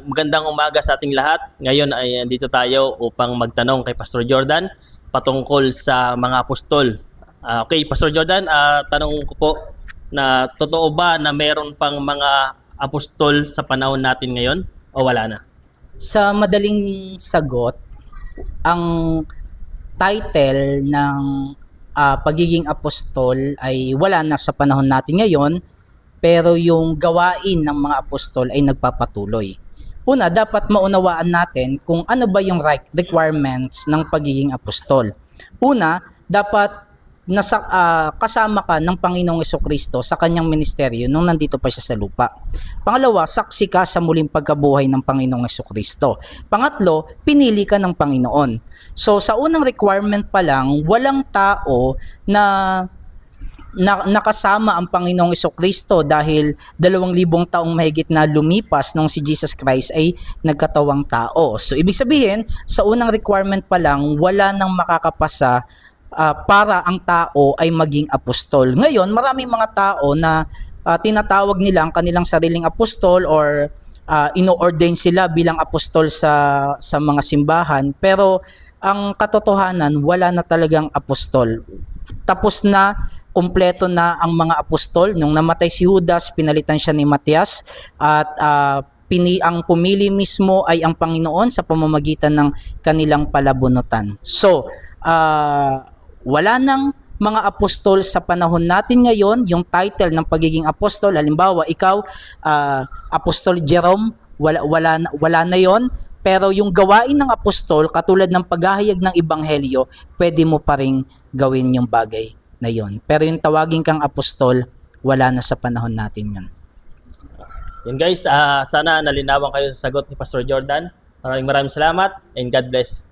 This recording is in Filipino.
Magandang umaga sa ating lahat. Ngayon ay dito tayo upang magtanong kay Pastor Jordan patungkol sa mga apostol. Okay, Pastor Jordan, tanong ko po na totoo ba na meron pang mga apostol sa panahon natin ngayon o wala na? Sa madaling sagot, ang title ng pagiging apostol ay wala na sa panahon natin ngayon, pero yung gawain ng mga apostol ay nagpapatuloy. Una, dapat maunawaan natin kung ano ba yung requirements ng pagiging apostol. Una, dapat kasama ka ng Panginoong Jesucristo sa kanyang ministeryo nung nandito pa siya sa lupa. Pangalawa, saksi ka sa muling pagkabuhay ng Panginoong Jesucristo. Pangatlo, pinili ka ng Panginoon. So sa unang requirement pa lang, walang tao na nakasama ang Panginoong Jesucristo dahil 2,000 taong mahigit na lumipas nung si Jesus Christ ay nagkatawang tao. So ibig sabihin, sa unang requirement pa lang, wala nang makakapasa para ang tao ay maging apostol. Ngayon, maraming mga tao na tinatawag nila ang kanilang sariling apostol or ino-ordain sila bilang apostol sa mga simbahan, pero ang katotohanan, wala na talagang apostol. Tapos na, kumpleto na ang mga apostol. Nung namatay si Judas, pinalitan siya ni Matias, at ang pumili mismo ay ang Panginoon sa pamamagitan ng kanilang palabunutan. So, wala nang mga apostol sa panahon natin ngayon. Yung title ng pagiging apostol, halimbawa ikaw, Apostol Jerome, wala na yon. Pero yung gawain ng apostol, katulad ng paghahayag ng ebanghelyo, pwede mo pa ring gawin yung bagay na yon. Pero yung tawagin kang apostol, wala na sa panahon natin yun. Yun guys, sana nalinawan kayo sa sagot ni Pastor Jordan. Maraming salamat and God bless.